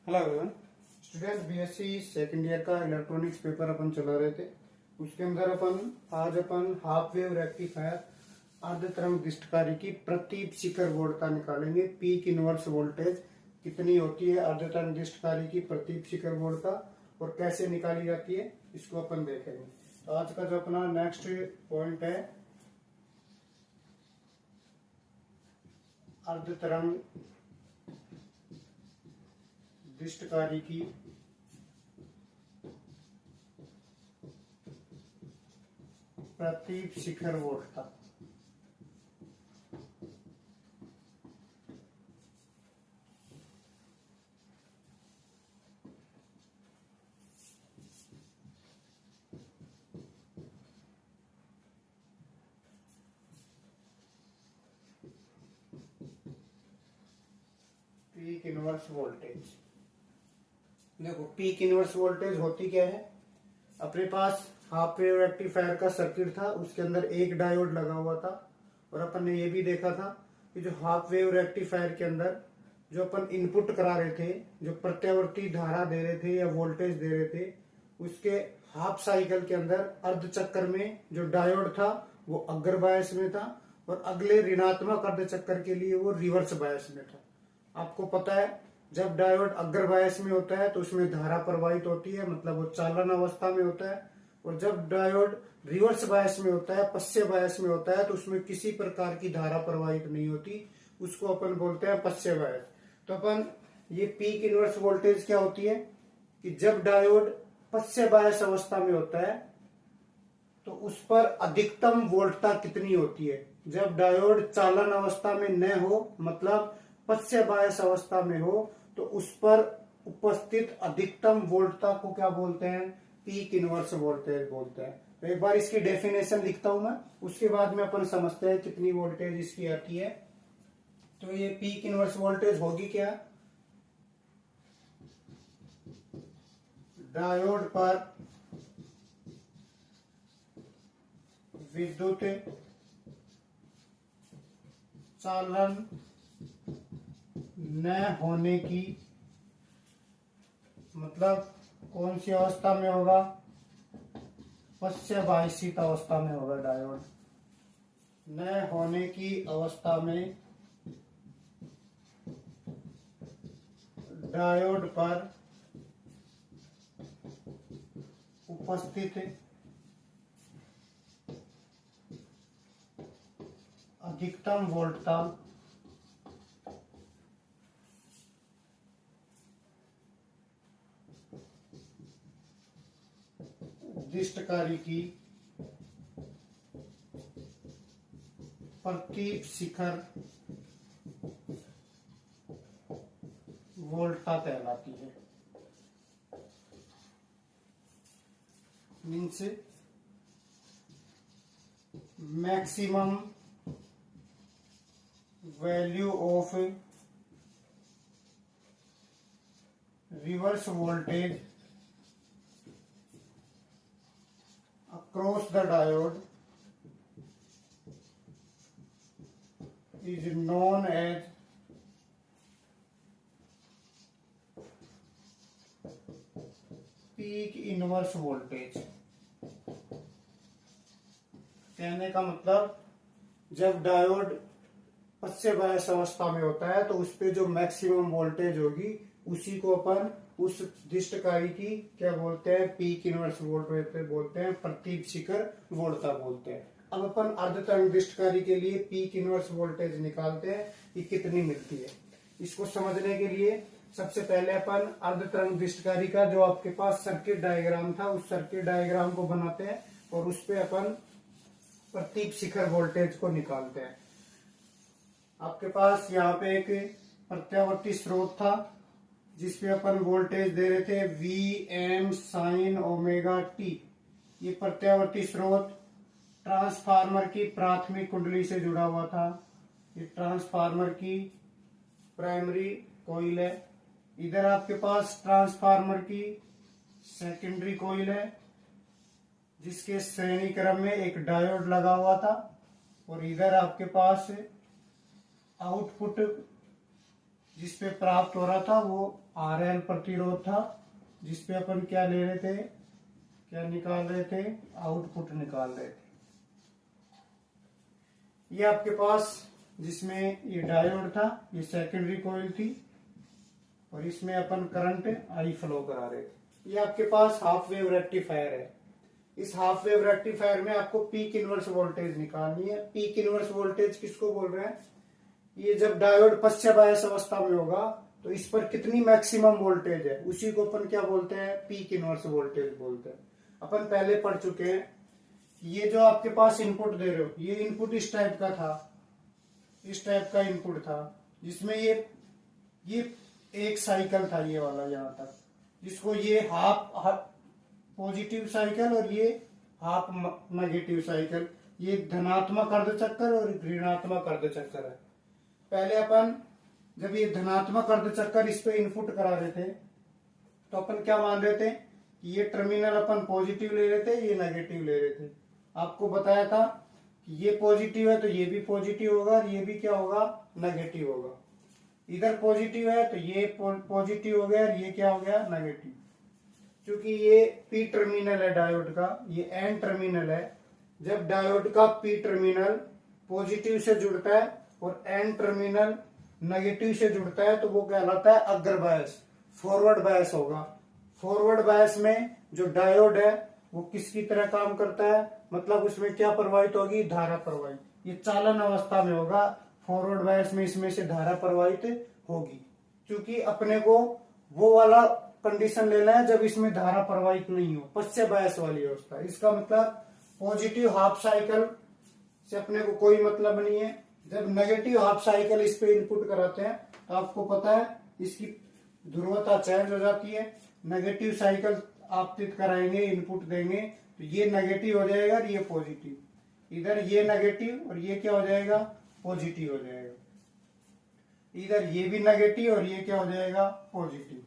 Hello everyone students. BSc second year का electronics paper अपन चला रहे थे। उसके अंदर आज अपन हाफ वेव रेक्टिफायर अर्ध तरंग दृष्टकारी की प्रति शिखर वोल्टता निकालेंगे। पीक इनवर्स वोल्टेज कितनी होती है अर्ध तरंग दृष्टकारी की प्रति शिखर वोल्टता और कैसे निकाली जाती है इसको अपन देखेंगे। तो आज का जो अपना नेक्स्ट पॉइंट है अर्ध तरंग दृष्टकारी की प्रति शिखर वोल्टता। पीक इनवर्स वोल्टेज, देखो पीक इनवर्स वोल्टेज होती क्या है। अपने पास हाफ वेव रेक्टिफायर का सर्किट था, उसके अंदर एक डायोड लगा हुआ था और अपन ने ये भी देखा था कि जो हाफ वेव रेक्टिफायर के अंदर जो अपन इनपुट करा रहे थे, जो प्रत्यावर्ती धारा दे रहे थे या वोल्टेज दे रहे थे, उसके हाफ साइकिल के अंदर अर्ध चक्कर में जो डायोड था वो अग्र बायस में था और अगले ऋणात्मक अर्ध चक्कर के लिए वो रिवर्स बायस में था। आपको पता है जब डायोड अग्र बायस में होता है तो उसमें धारा प्रवाहित होती है, मतलब वो चालन अवस्था में होता है। और जब डायोड रिवर्स बायस में होता है, पश्य बायस में होता है, तो उसमें किसी प्रकार की धारा प्रवाहित नहीं होती, उसको अपन बोलते हैं पश्य बायस। तो अपन ये पीक इनवर्स वोल्टेज क्या होती है कि जब डायोड पश्य बायस अवस्था में होता है तो उस पर अधिकतम वोल्टता कितनी होती है। जब डायोड चालन अवस्था में न हो, मतलब पश्य बायस अवस्था में हो, तो उस पर उपस्थित अधिकतम वोल्टता को क्या बोलते हैं, पीक इनवर्स वोल्टेज बोलते हैं। तो एक बार इसकी डेफिनेशन लिखता हूं मैं, उसके बाद में अपन समझते हैं कितनी वोल्टेज इसकी आती है। तो ये पीक इनवर्स वोल्टेज होगी क्या, डायोड पर विद्युत चालन न होने की, मतलब कौन सी अवस्था में होगा, पश्य बायसित अवस्था में होगा। डायोड न होने की अवस्था में डायोड पर उपस्थित अधिकतम वोल्टता दृष्टकारी की प्रति शिखर वोल्टता कहलाती है। Means maximum value of reverse voltage across the diode is known as peak inverse voltage। कहने का मतलब जब डायोड पश्य बायस अवस्था में होता है तो उस पे जो मैक्सिमम वोल्टेज होगी उसी को अपन उस दृष्टकारी की क्या बोलते हैं, पीक इनवर्स वोल्टेज बोलते हैं, प्रति शिखर वोल्टता बोलते हैं। अब अपन अर्ध तरंग दृष्टकारी के लिए पीक इनवर्स वोल्टेज निकालते हैं कि कितनी मिलती है। इसको समझने के लिए सबसे पहले अपन अर्ध तरंग दृष्टकारी का जो आपके पास सर्किट डायग्राम था उस सर्किट डायग्राम को बनाते हैं और उस पे अपन प्रति शिखर वोल्टेज को निकालते हैं। आपके पास यहाँ पे एक प्रत्यावर्ती स्रोत था जिसपे अपन वोल्टेज दे रहे थे Vm sin ओमेगा टी। ये प्रत्यावर्ती स्रोत ट्रांसफार्मर की प्राथमिक कुंडली से जुड़ा हुआ था। ये ट्रांसफार्मर की प्राइमरी कॉइल है। इधर आपके पास ट्रांसफार्मर की सेकेंडरी कॉइल है जिसके श्रेणी क्रम में एक डायोड लगा हुआ था और इधर आपके पास आउटपुट जिसपे प्राप्त हो रहा था वो RL प्रतिरोध था, जिसपे अपन क्या ले रहे थे, क्या निकाल रहे थे, आउटपुट निकाल रहे थे। ये आपके पास जिसमें ये डायोड था, ये सेकेंडरी कॉइल थी और इसमें अपन करंट आई फ्लो करा रहे थे। ये आपके पास हाफ वेव रेक्टिफायर है। इस हाफ वेव रेक्टिफायर में आपको पीक इनवर्स वोल्टेज निकालनी है। पीक इनवर्स वोल्टेज किसको बोल रहे हैं, ये जब डायोड पश्चात बायस अवस्था में होगा तो इस पर कितनी मैक्सिमम वोल्टेज है, उसी को अपन क्या बोलते हैं, पीक इनवर्स वोल्टेज बोलते हैं। अपन पहले पढ़ चुके हैं। ये जो आपके पास इनपुट दे रहे हो, ये इनपुट इस टाइप का था, इस टाइप का इनपुट था, जिसमें ये एक साइकिल था, ये वाला यहाँ तक, जिसको ये हाफ पॉजिटिव साइकिल और ये हाफ नेगेटिव साइकिल, ये धनात्मक अर्धचक्र और ऋणात्मक अर्धचक्र है। पहले अपन जब ये धनात्मक अर्धचक्र इस पे इनपुट करा रहे थे तो अपन क्या मान रहे थे कि ये टर्मिनल अपन पॉजिटिव ले रहे थे, ये नेगेटिव ले रहे थे। आपको बताया था कि ये पॉजिटिव है तो ये भी पॉजिटिव होगा और ये भी क्या होगा, नेगेटिव होगा। इधर पॉजिटिव है तो ये पॉजिटिव हो गया और ये क्या हो गया, नेगेटिव। क्योंकि ये पी टर्मिनल है डायोड का, ये एन टर्मिनल है। जब डायोड का पी टर्मिनल पॉजिटिव से जुड़ता है और एन टर्मिनल नेगेटिव से जुड़ता है तो वो कहलाता है अग्र बायस, फॉरवर्ड बायस होगा। फॉरवर्ड बायस में जो डायोड है वो किसकी तरह काम करता है, मतलब उसमें क्या प्रवाहित होगी, धारा प्रवाहित। ये चालन अवस्था में होगा, फॉरवर्ड बायस में इसमें से धारा प्रवाहित होगी। क्योंकि अपने को वो वाला कंडीशन लेना है जब इसमें धारा प्रवाहित नहीं हो, पश्चात बायस वाली अवस्था। इसका मतलब पॉजिटिव हाफ साइकिल से अपने को कोई मतलब नहीं है। जब नेगेटिव हाफ साइकिल इस पे इनपुट कराते हैं तो आपको पता है इसकी ध्रुवता चेंज हो जाती है। नेगेटिव साइकिल आपतित कराएंगे, इनपुट देंगे तो ये नेगेटिव हो जाएगा और ये पॉजिटिव। इधर ये नेगेटिव और ये क्या हो जाएगा, पॉजिटिव हो जाएगा। इधर ये भी नेगेटिव और ये क्या हो जाएगा, पॉजिटिव।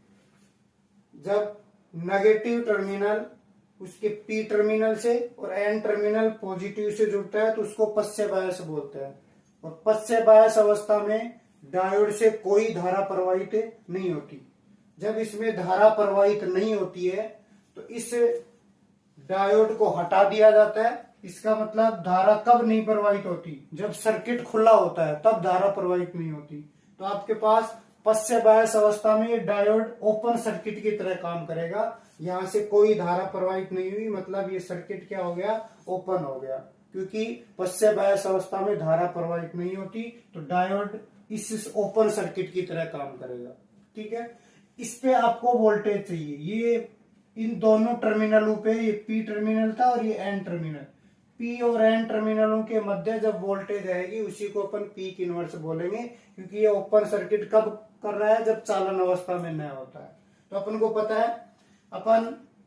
जब नेगेटिव टर्मिनल उसके पी टर्मिनल से और एन टर्मिनल पॉजिटिव से जुड़ता है तो उसको पश्चात बायस बोलते हैं। और पश्चात बायस अवस्था में डायोड से कोई धारा प्रवाहित नहीं होती। जब इसमें धारा प्रवाहित नहीं होती है तो इस डायोड को हटा दिया जाता है। इसका मतलब धारा कब नहीं प्रवाहित होती, जब सर्किट खुला होता है तब धारा प्रवाहित नहीं होती। तो आपके पास पश्चात बायस अवस्था में ये डायोड ओपन सर्किट की तरह काम करेगा। यहां से कोई धारा प्रवाहित नहीं हुई, मतलब ये सर्किट क्या हो गया, ओपन हो गया। क्योंकि पश्चात बायस अवस्था में धारा प्रवाहित नहीं होती तो डायोड इस ओपन सर्किट की तरह काम करेगा। ठीक है, इस पे आपको वोल्टेज चाहिए। ये इन दोनों टर्मिनलों पे, ये पी टर्मिनल था और ये एन टर्मिनल, पी और एन टर्मिनलों के मध्य जब वोल्टेज आएगी उसी को अपन पीक इनवर्स बोलेंगे। क्योंकि ये ओपन सर्किट कब कर रहा है, जब चालन अवस्था में न होता है। तो अपन को पता है, अपन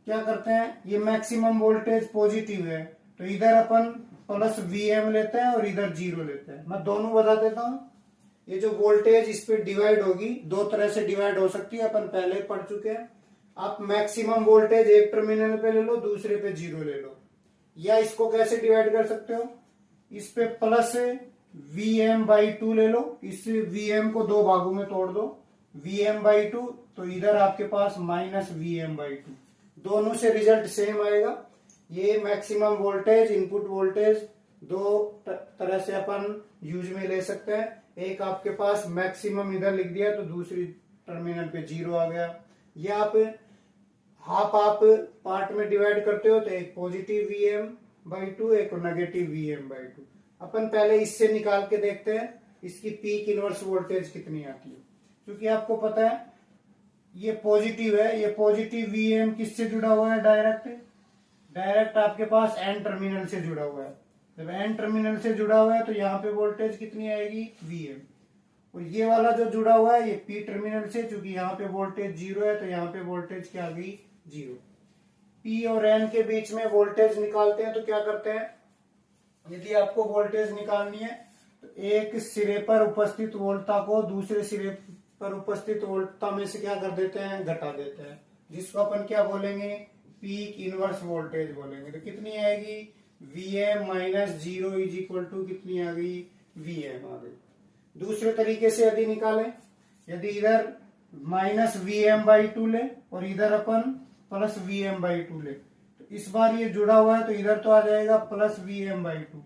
क्या करते हैं, ये मैक्सिमम वोल्टेज पॉजिटिव है तो इधर अपन प्लस Vm लेते हैं और इधर 0 लेते हैं। मैं दोनों बता देता हूं। ये जो वोल्टेज इस पे डिवाइड होगी, दो तरह से डिवाइड हो सकती है, अपन पहले पढ़ चुके हैं। आप मैक्सिमम वोल्टेज एक टर्मिनल पे ले लो, दूसरे पे 0 ले लो। या इसको कैसे डिवाइड कर सकते हो, इस पे प्लस Vm/2 ले लो, इस Vm को दो भागों में तोड़ दो, Vm/2, तो इधर आपके पास माइनस Vm/2। दोनों से रिजल्ट सेम आएगा। ये मैक्सिमम वोल्टेज, इनपुट वोल्टेज दो तरह से अपन यूज में ले सकते हैं। एक आपके पास मैक्सिमम इधर लिख दिया तो दूसरी टर्मिनल पे 0 आ गया। या आप हाफ आप पार्ट में डिवाइड करते हो तो एक पॉजिटिव Vm/2, एक नेगेटिव Vm/2। अपन पहले इससे निकाल के देखते हैं इसकी पीक इनवर्स वोल्टेज कितनी आती है। क्योंकि आपको पता है ये पॉजिटिव है, ये पॉजिटिव Vm किससे जुड़ा हुआ है, डायरेक्ट आपके पास एन टर्मिनल से जुड़ा हुआ है। जब एन टर्मिनल से जुड़ा हुआ है तो यहाँ पे वोल्टेज कितनी आएगी, Vm। और ये वाला जो जुड़ा हुआ है ये पी टर्मिनल से, क्योंकि यहाँ पे वोल्टेज 0 है तो यहाँ पे वोल्टेज क्या आ गई, 0। पी और एन के बीच में वोल्टेज निकालते हैं तो क्या करते हैं, यदि आपको वोल्टेज निकालनी है तो एक सिरे पर उपस्थित वोल्टता को दूसरे सिरे पर उपस्थित वोल्टता में से क्या कर देते हैं, घटा देते हैं, जिसको अपन क्या बोलेंगे, पीक इनवर्स वोल्टेज बोलेंगे। तो कितनी आएगी, Vm-0 इज इक्वल टू कितनी आ गई, Vm आ गई। दूसरे तरीके से यदि निकालें, यदि इधर माइनस Vm/2 ले और इधर अपन प्लस Vm/2 ले, तो इस बार ये जुड़ा हुआ है तो इधर तो आ जाएगा प्लस Vm/2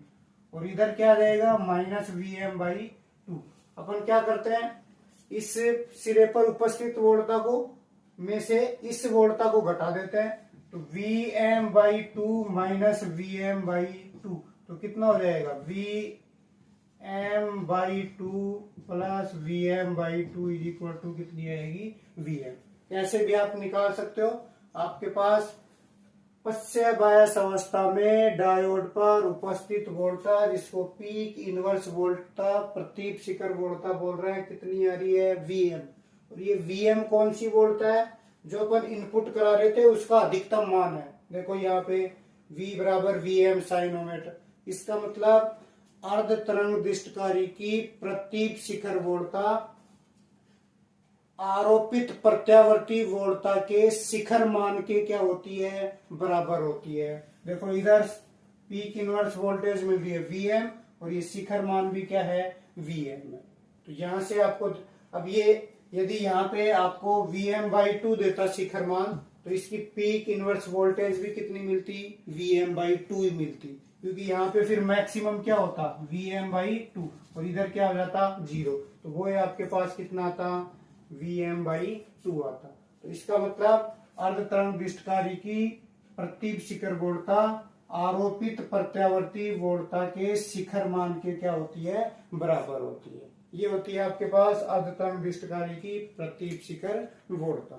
और इधर क्या आ जाएगा माइनस Vm/2। अपन क्या करते हैं, इस सिरे पर उपस्थित वोल्टता को में से इस वोल्टता को घटा देते हैं, तो Vm/2 माइनस Vm/2 तो कितना हो जाएगा Vm/2 plus Vm/2 is equal to कितनी आएगी Vm। ऐसे भी आप निकाल सकते हो। आपके पास पश्य बायस अवस्था में डायोड पर उपस्थित वोल्टता, जिसको पीक इनवर्स वोल्टता, प्रतीप शिखर वोल्टता बोल रहे हैं, कितनी आ रही है Vm। और ये Vm कौन सी वोल्टता है, जो अपन इनपुट करा रहे थे उसका अधिकतम मान है। देखो यहाँ पे V बराबर Vm साइन ओमेगा, इसका मतलब अर्ध तरंग दृष्टकारी की प्रतीप शिखर वोल्टता आरोपित प्रत्यावर्ती वोल्टता के शिखर मान के क्या होती है, बराबर होती है। देखो इधर पीक इनवर्स वोल्टेज मिल रही है Vm और ये शिखर मान भी क्या है Vm। तो यहां से आपको अब ये यदि यहाँ पे आपको Vm/2 देता शिखर मान, तो इसकी पीक इनवर्स वोल्टेज भी कितनी मिलती Vm/2 ही मिलती, क्योंकि यहाँ पे फिर मैक्सिमम क्या होता Vm/2 और इधर क्या हो जाता 0, तो वो है आपके पास कितना आता Vm/2 आता। तो इसका मतलब अर्ध तरंग दृष्टकारी की प्रतीप शिखर वोल्टता आरोपित प्रत्यावर्ती वोल्टता के शिखर मान के क्या होती है, बराबर होती है। ये होती है आपके पास अर्ध तरंग दृष्टकारी की प्रतीप शिखर वोल्टता।